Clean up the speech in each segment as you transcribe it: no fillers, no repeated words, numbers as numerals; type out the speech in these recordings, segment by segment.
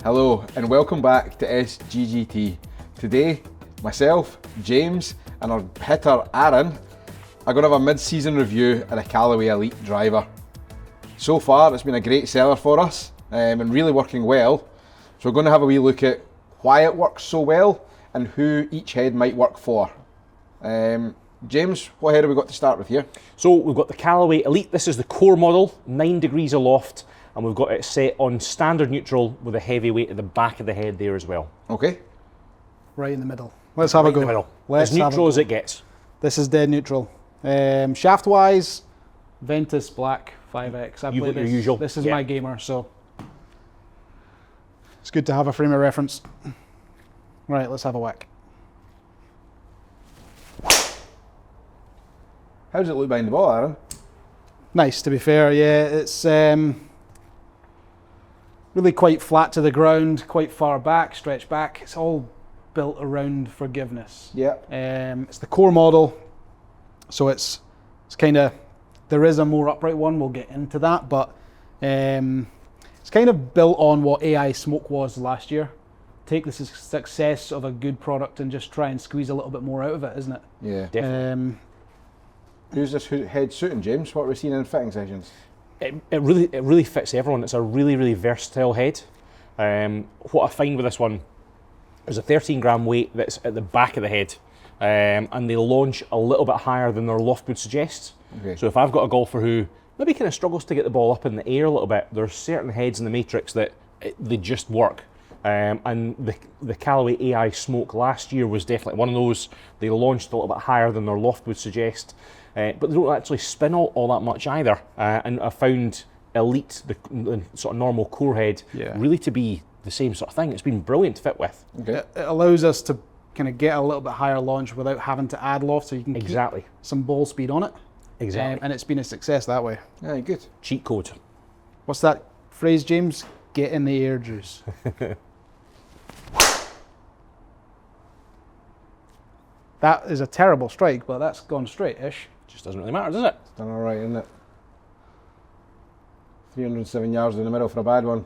Hello and welcome back to SGGT. Today, myself, James and our hitter Aaron are going to have a mid-season review of the Callaway Elite Driver. So far it's been a great seller for us and really working well. So we're going to have a wee look at why it works so well and who each head might work for. James, what head have we got to start with here? So we've got the Callaway Elite. This is the core model, 9 degrees aloft. And we've got it set on standard neutral with a heavy weight at the back of the head there as well. Okay. Right in the middle. Let's have a go. In the middle. Let's as neutral as it gets. This is dead neutral. Shaft wise, Ventus Black 5X. I You've play got your this. usual. This is Yeah. my gamer, so it's good to have a frame of reference. Right, let's have a whack. How does it look behind the ball, Aaron? Nice, to be fair. Yeah, it's really quite flat to the ground, quite far back, stretched back. It's all built around forgiveness. Yeah. It's the core model, so it's kind of, there is a more upright one, we'll get into that, but it's kind of built on what AI Smoke was last year. Take the success of a good product and just try and squeeze a little bit more out of it, isn't it? Yeah. Definitely. Who's this head suiting, James? What are we seeing in fitting sessions? It really fits everyone. It's a really versatile head. What I find with this one, there's a 13 gram weight that's at the back of the head, and they launch a little bit higher than their loft would suggest. Okay. So if I've got a golfer who maybe kind of struggles to get the ball up in the air a little bit, there's certain heads in the matrix that they just work. And the Callaway AI Smoke last year was definitely one of those. They launched a little bit higher than their loft would suggest. But they don't actually spin all that much either. And I found Elite, the sort of normal core head, really to be the same sort of thing. It's been brilliant to fit with. Okay. It allows us to kind of get a little bit higher launch without having to add loft, so you can Exactly. keep some ball speed on it. Exactly. And it's been a success that way. Yeah, good. Cheat code. What's that phrase, James? Get in the air juice. That is a terrible strike, but that's gone straight-ish. Just doesn't really matter, does it? It's done all right, isn't it? 307 yards in the middle for a bad one.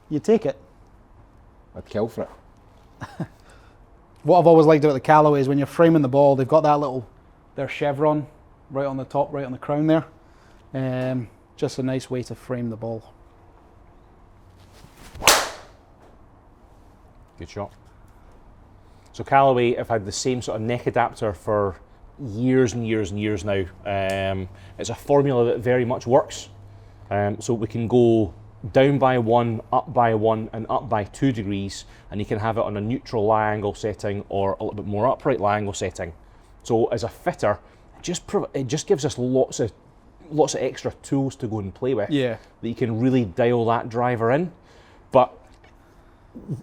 You take it. I'd kill for it. What I've always liked about the Callaway is when you're framing the ball, they've got that little, their chevron right on the top, right on the crown there. Just a nice way to frame the ball. Good shot. So Callaway have had the same sort of neck adapter for years and years and years now. It's a formula that very much works. So we can go down by 1, up by 1 and up by 2 degrees, and you can have it on a neutral lie angle setting or a little bit more upright lie angle setting. So as a fitter, it just gives us lots of extra tools to go and play with. Yeah. That you can really dial that driver in. But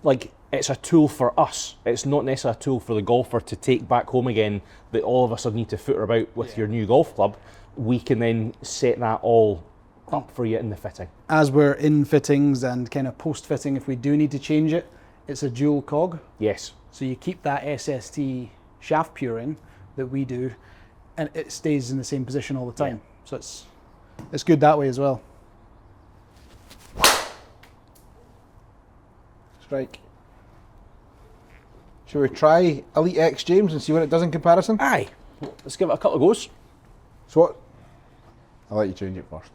like, it's a tool for us. It's not necessarily a tool for the golfer to take back home again that all of us need to footer about with your new golf club. We can then set that all up for you in the fitting. As we're in fittings and kind of post-fitting, if we do need to change it, it's a dual cog. Yes. So you keep that SST shaft puring that we do, and it stays in the same position all the time. So it's good that way as well. Strike. Shall we try Elite X, James, and see what it does in comparison? Aye. Let's give it a couple of goes. So what? I'll let you change it first.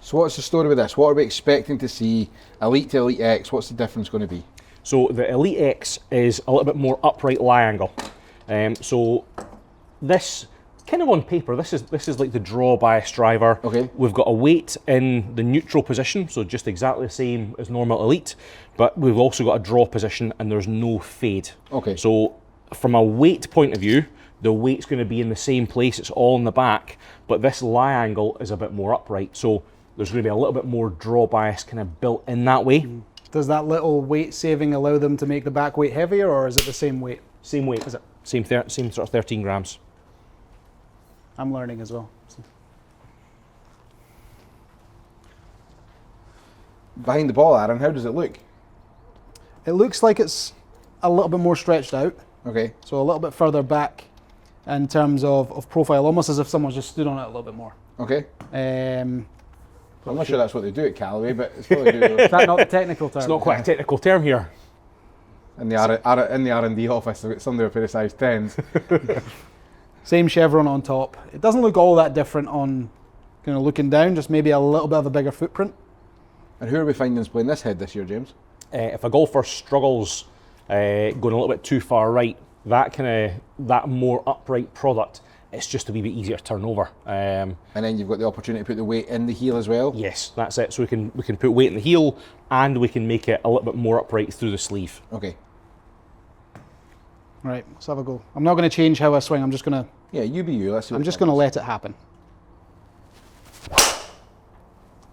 So what's the story with this? What are we expecting to see? Elite to Elite X, what's the difference going to be? So the Elite X is a little bit more upright lie angle. So this, kind of on paper, this is like the draw bias driver. Okay. We've got a weight in the neutral position, so just exactly the same as normal Elite, but we've also got a draw position and there's no fade. Okay. So from a weight point of view, the weight's going to be in the same place, it's all in the back, but this lie angle is a bit more upright, so there's going to be a little bit more draw bias kind of built in that way. Does that little weight saving allow them to make the back weight heavier, or is it the same weight? Same weight, Is it? same sort of 13 grams. I'm learning as well. Behind the ball, Aaron, how does it look? It looks like it's a little bit more stretched out, Okay. so a little bit further back in terms of profile, almost as if someone's just stood on it a little bit more. Okay. I'm not sure that's what they do at Callaway, but it's what they do. Is that not the technical term? It's not quite a technical term here. In the R&D office, they've got somebody with a pair of size 10s. Same chevron on top. It doesn't look all that different on kind of looking down, just maybe a little bit of a bigger footprint. And who are we finding playing this head this year, James? If a golfer struggles going a little bit too far right, that more upright product, it's just a wee bit easier to turn over. And then you've got the opportunity to put the weight in the heel as well. Yes, that's it. So we can put weight in the heel, and we can make it a little bit more upright through the sleeve. Okay. Right, let's have a go. I'm not going to change how I swing. I'm just going to. Yeah, you be you. Let's see. I'm just going to let it happen.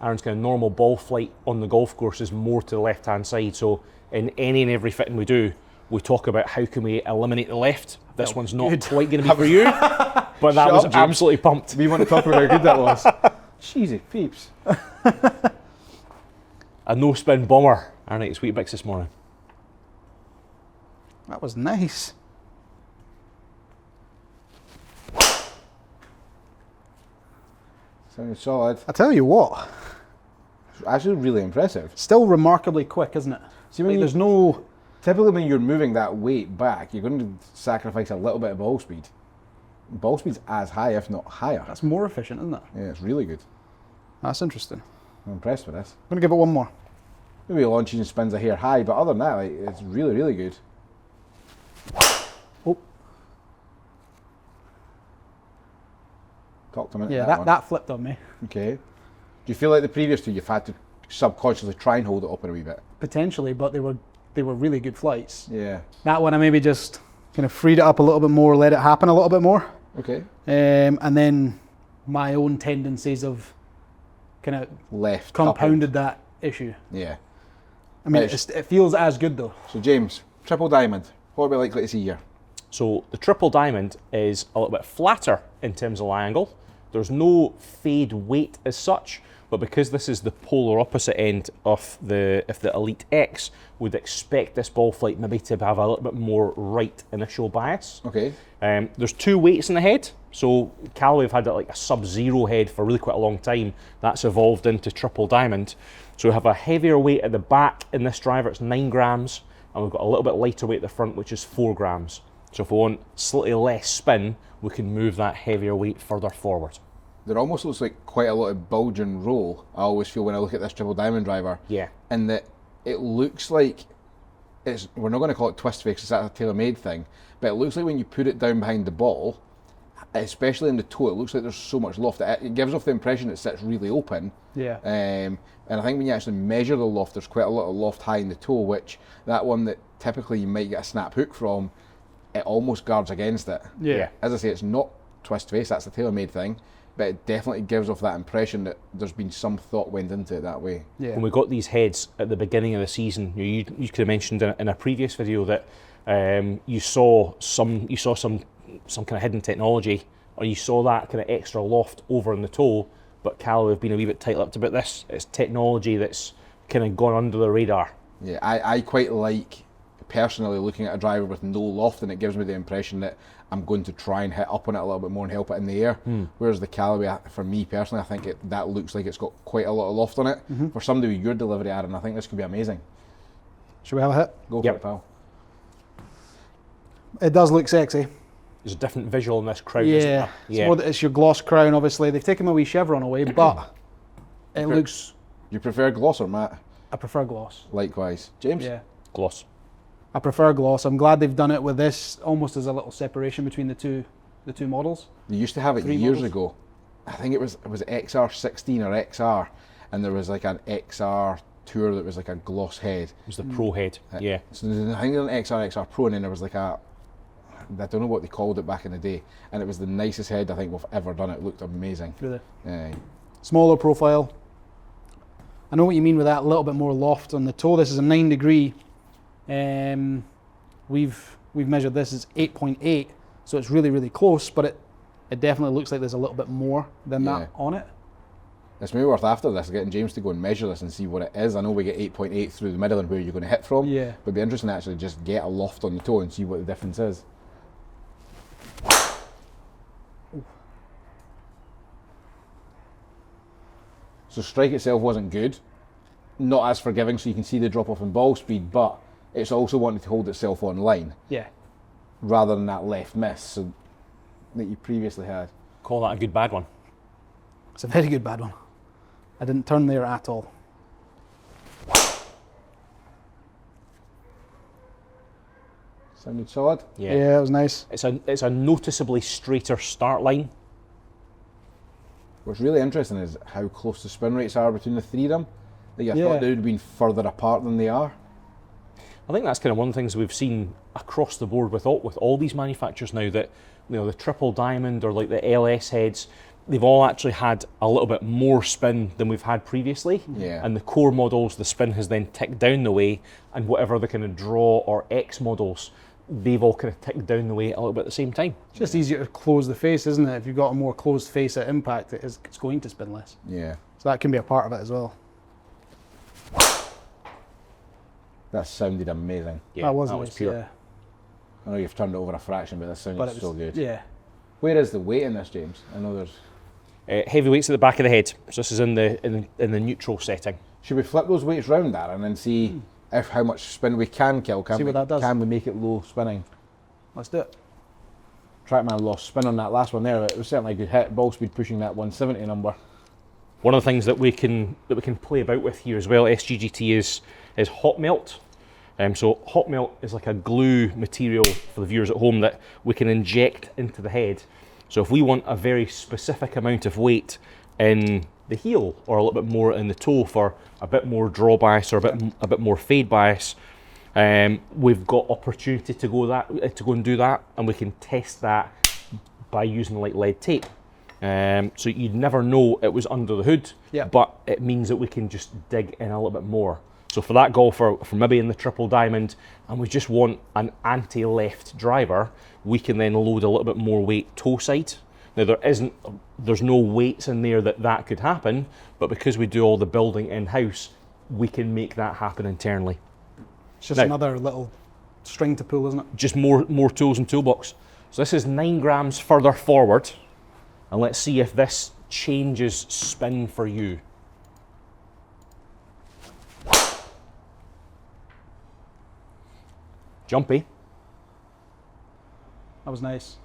Aaron's kind of normal ball flight on the golf course is more to the left-hand side. So in any and every fitting we do, we talk about how can we eliminate the left. This one's not quite going to be for you, but that was absolutely pumped. We want to talk about how good that was. Cheesy peeps. A no-spin bomber. Aaron ate Sweet Bix this morning. That was nice. Sounded solid. I tell you what, Actually, really impressive. still remarkably quick, isn't it? See, when There's no. typically when you're moving that weight back, you're going to sacrifice a little bit of ball speed. Ball speed's as high, if not higher. That's more efficient, isn't it? Yeah, it's really good. That's interesting. I'm impressed with this. I'm going to give it one more. Maybe launches and spins a hair high, but other than that, like, it's really, really good. Oh, Talk to a minute. yeah, one. that flipped on me. Okay. Do you feel like the previous two you've had to subconsciously try and hold it up in a wee bit? Potentially, but they were really good flights. Yeah. That one I maybe just kind of freed it up a little bit more, let it happen a little bit more. Okay. And then my own tendencies of kind of Left. compounded that issue. Yeah. I mean, Right. it feels as good though. So James, triple diamond. What are we likely to see here? So the triple diamond is a little bit flatter in terms of lie angle. There's no fade weight as such, but because this is the polar opposite end of the Elite X, we'd expect this ball flight maybe to have a little bit more right initial bias. Okay. There's two weights in the head. So Callaway have had like a sub-zero head for really quite a long time. That's evolved into triple diamond. So we have a heavier weight at the back in this driver, it's 9 grams, and we've got a little bit lighter weight at the front, which is 4 grams. So if we want slightly less spin, we can move that heavier weight further forward. There almost looks like quite a lot of bulge and roll, I always feel when I look at this triple diamond driver. Yeah. And that it looks like we're not going to call it twist face, it's a tailor-made thing, but it looks like when you put it down behind the ball, especially in the toe, it looks like there's so much loft. It gives off the impression it sits really open. Yeah. And I think when you actually measure the loft, there's quite a lot of loft high in the toe, which that one that typically you might get a snap hook from, it almost guards against it. Yeah. As I say, it's not twist face, that's a tailor-made thing, but it definitely gives off that impression that there's been some thought went into it that way. Yeah. When we got these heads at the beginning of the season, you could have mentioned in a previous video that you saw some kind of hidden technology, or you saw that kind of extra loft over in the toe, but Callaway have been a wee bit tight-lipped about this. It's technology that's kind of gone under the radar. Yeah, I quite like personally looking at a driver with no loft, and it gives me the impression that I'm going to try and hit up on it a little bit more and help it in the air. Whereas the Callaway, for me personally, I think that looks like it's got quite a lot of loft on it. For somebody with your delivery, Aaron, I think this could be amazing. Should we have a hit? Go for it, pal. It does look sexy. There's a different visual in this crown, isn't Yeah. there? It's more that it's your gloss crown, obviously. They've taken my wee chevron away, but it looks. You prefer gloss or matte? I prefer gloss. Likewise. James? Yeah. Gloss. I prefer gloss. I'm glad they've done it with this almost as a little separation between the two models. They used to have it 3 years models. ago. I think it was XR16 or XR, and there was like an XR Tour that was like a gloss head. It was the pro head, yeah. So I think there was an XR Pro, and then there was like I don't know what they called it back in the day, and it was the nicest head I think we've ever done. It looked amazing. Really. Smaller profile. I know what you mean with that, a little bit more loft on the toe. This is a 9 degree. We've measured this as 8.8, so it's really, really close, but it definitely looks like there's a little bit more than that on it. It's maybe worth after this getting James to go and measure this and see what it is. I know we get 8.8 through the middle and where you're going to hit from. Yeah. But it'd be interesting to actually just get a loft on the toe and see what the difference is. So strike itself wasn't good, not as forgiving, so you can see the drop off in ball speed, but it's also wanted to hold itself on line. Yeah. Rather than that left miss that you previously had. Call that a good bad one. It's a very good bad one. I didn't turn there at all. Sounded solid. Yeah, it was nice. It's a noticeably straighter start line. What's really interesting is how close the spin rates are between the three of them. Like, I thought they would have been further apart than they are. I think that's kind of one of the things we've seen across the board with all these manufacturers now, that the triple diamond or like the LS heads, they've all actually had a little bit more spin than we've had previously. Yeah. And the core models, the spin has then ticked down the way, and whatever the kind of draw or X models, they've all kind of ticked down the way a little bit at the same time. It's just easier to close the face, isn't it? If you've got a more closed face at impact, it's going to spin less. Yeah. So that can be a part of it as well. That sounded amazing. Yeah, that was that nice, was pure. yeah. I know you've turned it over a fraction, but that sounded so good. Yeah. Where is the weight in this, James? I know there's... Heavyweights at the back of the head. So this is in the neutral setting. Should we flip those weights round, Darren, and see if how much spin we can kill? See what that does. Can we make it low spinning? Let's do it. Trackman lost spin on that last one there. It was certainly a good hit. Ball speed pushing that 170 number. One of the things that we can play about with here as well, SGGT, is hot melt. So hot melt is like a glue material for the viewers at home that we can inject into the head. So if we want a very specific amount of weight in the heel or a little bit more in the toe for a bit more draw bias or a bit more fade bias, we've got opportunity to go and do that, and we can test that by using like lead tape. So you'd never know it was under the hood, but it means that we can just dig in a little bit more. So for that golfer, for maybe in the triple diamond, and we just want an anti-left driver, we can then load a little bit more weight toe side. Now there's no weights in there that could happen, but because we do all the building in-house, we can make that happen internally. It's just another little string to pull, isn't it? Just more tools and toolbox. So this is 9 grams further forward, and let's see if this changes spin for you. Jumpy. That was nice.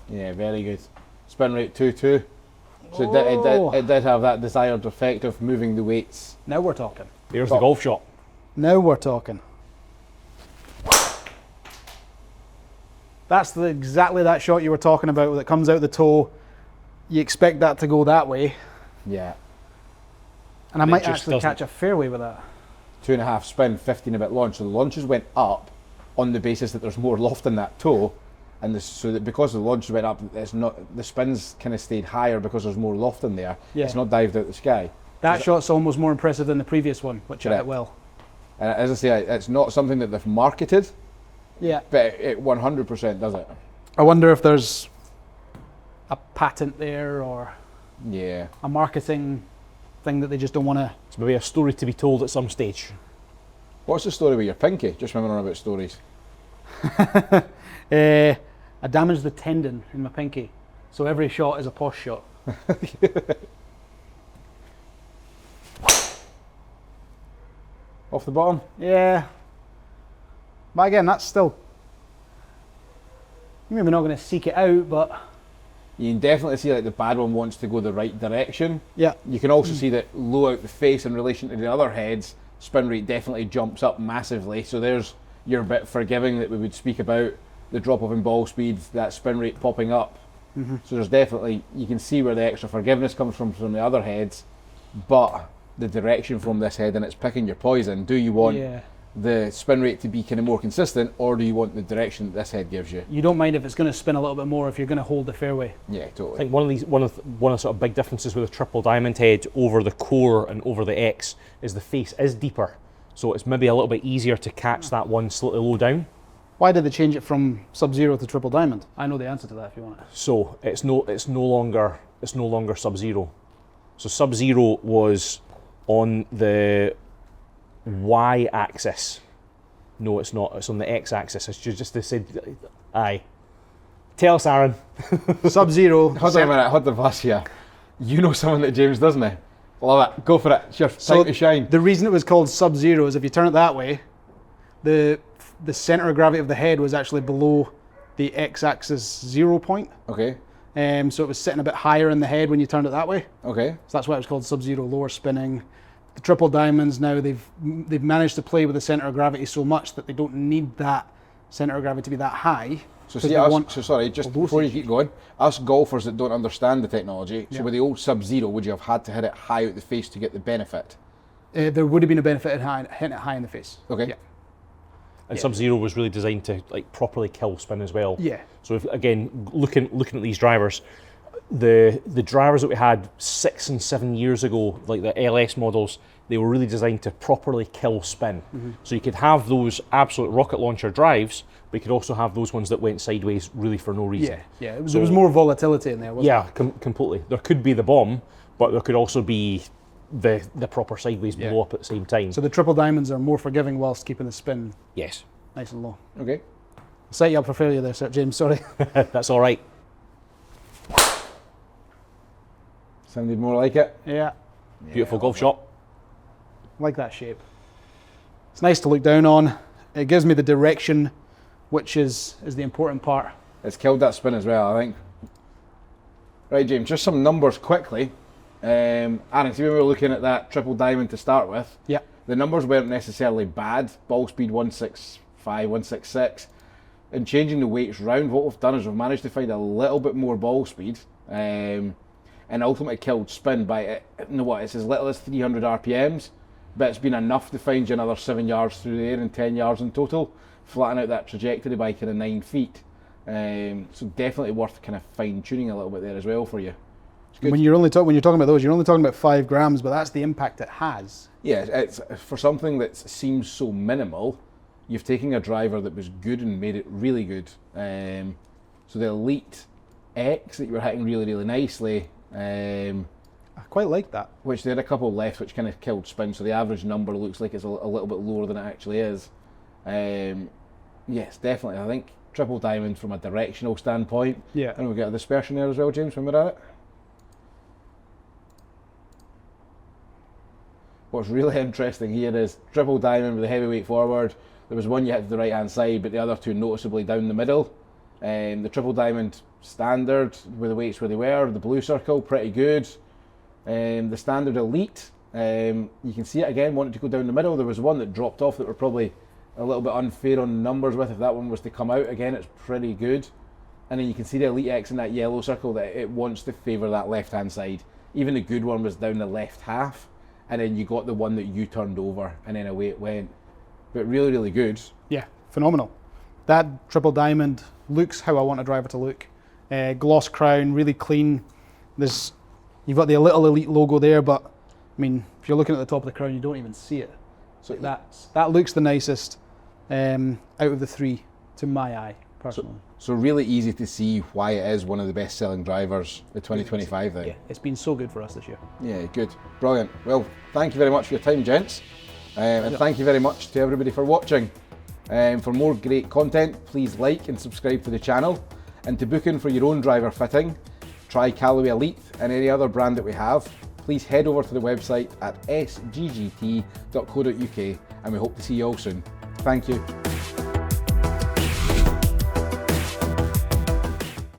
Yeah, very good. Spin rate 2-2. So it did have that desired effect of moving the weights. Now we're talking. There's the golf shot. Now we're talking. That's exactly that shot you were talking about that comes out the toe. You expect that to go that way. Yeah. And I might actually catch a fairway with that. 2.5 spin, 15 a bit launch. So the launches went up on the basis that there's more loft in that toe, and so that because the launches went up, it's not, the spins kind of stayed higher because there's more loft in there. Yeah. It's not dived out the sky. That shot's almost more impressive than the previous one, which I hit well. And as I say, it's not something that they've marketed. Yeah. But it 100% does it. I wonder if there's a patent there or a marketing thing that they just don't want to. It's maybe a story to be told at some stage. What's the story with your pinky? Just remembering about stories. I damaged the tendon in my pinky, so every shot is a posh shot. Off the bottom? Yeah. But again, that's still. You're maybe not going to seek it out, but. You can definitely see like the bad one wants to go the right direction. Yeah. You can also see that low out the face in relation to the other heads, spin rate definitely jumps up massively. So there's your bit forgiving that we would speak about, the drop off in ball speed, that spin rate popping up. So there's definitely, you can see where the extra forgiveness comes from the other heads, but the direction from this head, and it's picking your poison. Do you want the spin rate to be kind of more consistent, or do you want the direction that this head gives you? You don't mind if it's going to spin a little bit more if you're going to hold the fairway. Yeah, totally. I think one of the sort of big differences with a triple diamond head over the core and over the X is the face is deeper, so it's maybe a little bit easier to catch that one slightly low down. Why did they change it from Sub-Zero to triple diamond? I know the answer to that if you want it. So it's no longer Sub-Zero. So Sub-Zero was on the Y-axis. No, it's not. It's on the X-axis. It's just they said, aye. Tell us, Aaron. Sub-Zero. Hold on a minute. Hold the bus here. You know something that James doesn't he? Love it. Go for it. It's your time to shine. The reason it was called Sub-Zero is if you turn it that way, the center of gravity of the head was actually below the x-axis 0 point. Okay. So it was sitting a bit higher in the head when you turned it that way. Okay. So that's why it was called Sub-Zero, lower spinning. The triple diamonds now, they've managed to play with the center of gravity so much that they don't need that center of gravity to be that high. So see, sorry, just before you keep going, us golfers that don't understand the technology, so with the old Sub-Zero, would you have had to hit it high out the face to get the benefit? There would have been a benefit in hitting it high in the face. Okay. Yeah. And Sub-Zero was really designed to like properly kill spin as well. Yeah. So if, again, looking at these drivers, the drivers that we had 6 and 7 years ago, like the LS models, they were really designed to properly kill spin. So you could have those absolute rocket launcher drives, but you could also have those ones that went sideways really for no reason. Yeah. There was more volatility in there, wasn't there? Yeah, completely. There could be the bomb, but there could also be the proper sideways blow up at the same time. So the triple diamonds are more forgiving whilst keeping the spin nice and low. Okay. I'll set you up for failure there, Sir James, sorry. That's all right. Sounded more like it. Yeah. Beautiful golf shot. Like that shape. It's nice to look down on. It gives me the direction, which is the important part. It's killed that spin as well, I think. Right, James, just some numbers quickly. Aaron, see when we were looking at that triple diamond to start with, the numbers weren't necessarily bad. Ball speed 165, 166. And changing the weights round, what we've done is we've managed to find a little bit more ball speed and ultimately killed spin by, it's as little as 300 RPMs, but it's been enough to find you another 7 yards through the air and 10 yards in total, flatten out that trajectory by kind of 9 feet. So definitely worth kind of fine tuning a little bit there as well for you. When you're talking about those, you're only talking about 5 grams, but that's the impact it has. Yeah, it's for something that seems so minimal. You've taken a driver that was good and made it really good. So the Elite X that you were hitting really, really nicely. I quite like that. Which they had a couple left, which kind of killed spin. So the average number looks like it's a little bit lower than it actually is. Yes, definitely. I think triple diamond from a directional standpoint. Yeah. And we've got a dispersion there as well, James, when we're at it. What's really interesting here is triple diamond with a heavyweight forward. There was one you hit to the right hand side, but the other two noticeably down the middle. The triple diamond standard with the weights where they were, the blue circle, pretty good. The standard elite, you can see it again, wanted to go down the middle. There was one that dropped off that were probably a little bit unfair on the numbers with. If that one was to come out again, it's pretty good. And then you can see the Elite X in that yellow circle that it wants to favour that left hand side. Even the good one was down the left half, and then you got the one that you turned over, and then away it went. But really, really good. Yeah, phenomenal. That triple diamond looks how I want a driver to look. Gloss crown, really clean. You've got the little Elite logo there, but I mean, if you're looking at the top of the crown, you don't even see it. So that looks the nicest out of the 3 to my eye, personally. So really easy to see why it is one of the best-selling drivers of 2025 then. Yeah, it's been so good for us this year. Yeah, good. Brilliant. Well, thank you very much for your time, gents. And thank you very much to everybody for watching. For more great content, please like and subscribe to the channel. And to book in for your own driver fitting, try Callaway Elite and any other brand that we have, please head over to the website at sggt.co.uk, and we hope to see you all soon. Thank you.